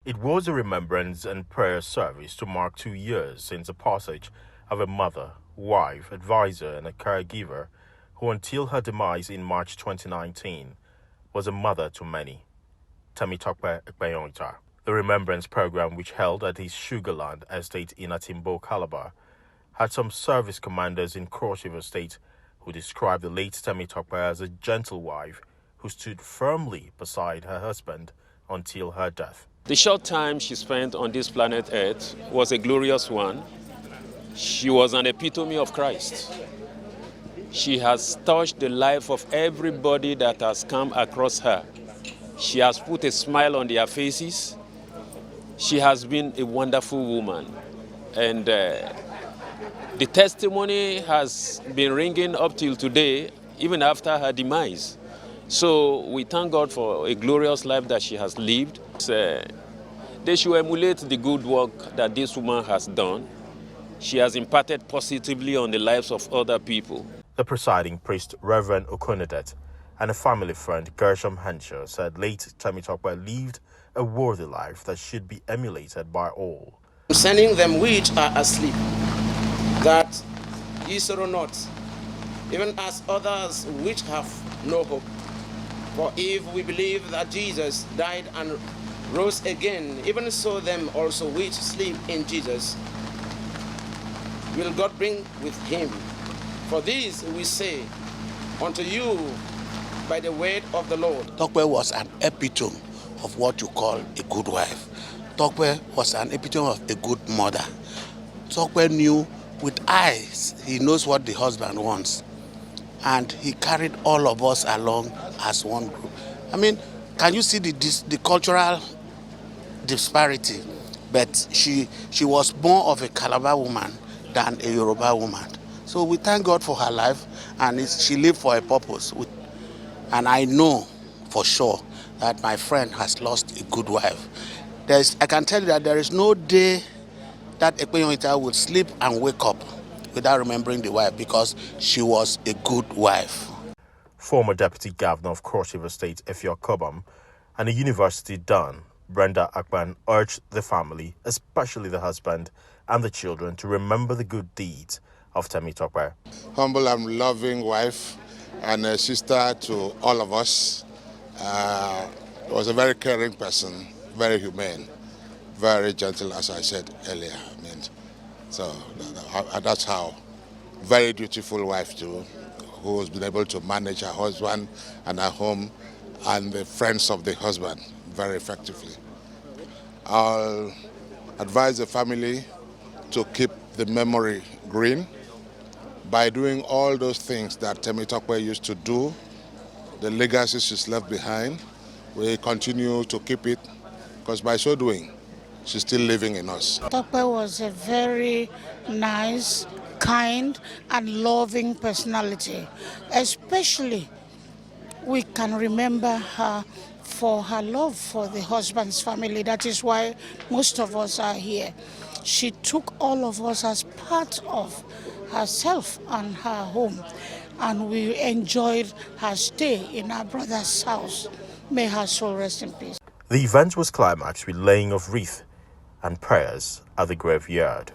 It was a remembrance and prayer service to mark 2 years since the passage of a mother, wife, advisor, and a caregiver who, until her demise in March 2019, was a mother to many. Tomitope Ekpenyong Ita. The Remembrance program, which held at his Sugarland estate in Atimbo, Calabar, had some service commanders in Cross River State who described the late Temitope as a gentle wife who stood firmly beside her husband until her death. The short time she spent on this planet Earth was a glorious one. She was an epitome of Christ. She has touched the life of everybody that has come across her. She has put a smile on their faces. She has been a wonderful woman. And the testimony has been ringing up till today, even after her demise. So we thank God for a glorious life that she has lived. They should emulate the good work that this woman has done. She has imparted positively on the lives of other people. The presiding priest, Reverend Okonedet, and a family friend, Gershom Henshaw, said late Temitope lived a worthy life that should be emulated by all. Concerning them which are asleep, that ye sorrow not, even as others which have no hope. For if we believe that Jesus died and rose again, even so them also which sleep in Jesus will God bring with him. For this we say unto you by the word of the Lord. Tope was an epitome of what you call a good wife. Tope was an epitome of a good mother. Tope knew with eyes, he knows what the husband wants. And he carried all of us along as one group. I mean, can you see the cultural disparity? But she was more of a Calabar woman than a Yoruba woman. So we thank God for her life, and she lived for a purpose. And I know for sure that my friend has lost a good wife. I can tell you that there is no day that Ekpenyong Ita would sleep and wake up without remembering the wife, because she was a good wife. Former Deputy Governor of Cross River State, Efiok Cobham, and a university don, Brenda Akpan, urged the family, especially the husband and the children, to remember the good deeds of Temitope. Humble and loving wife and a sister to all of us. Was a very caring person, very humane, very gentle, as I said earlier. So that's how. Very dutiful wife too, who has been able to manage her husband and her home and the friends of the husband very effectively. I'll advise the family to keep the memory green by doing all those things that Temitope used to do. The legacies she's left behind, we continue to keep it, because by so doing, she's still living in us. Tope was a very nice, kind, and loving personality. Especially, we can remember her for her love for the husband's family. That is why most of us are here. She took all of us as part of herself and her home, and we enjoyed her stay in our brother's house. May her soul rest in peace. The event was climaxed with laying of wreaths and prayers at the graveyard.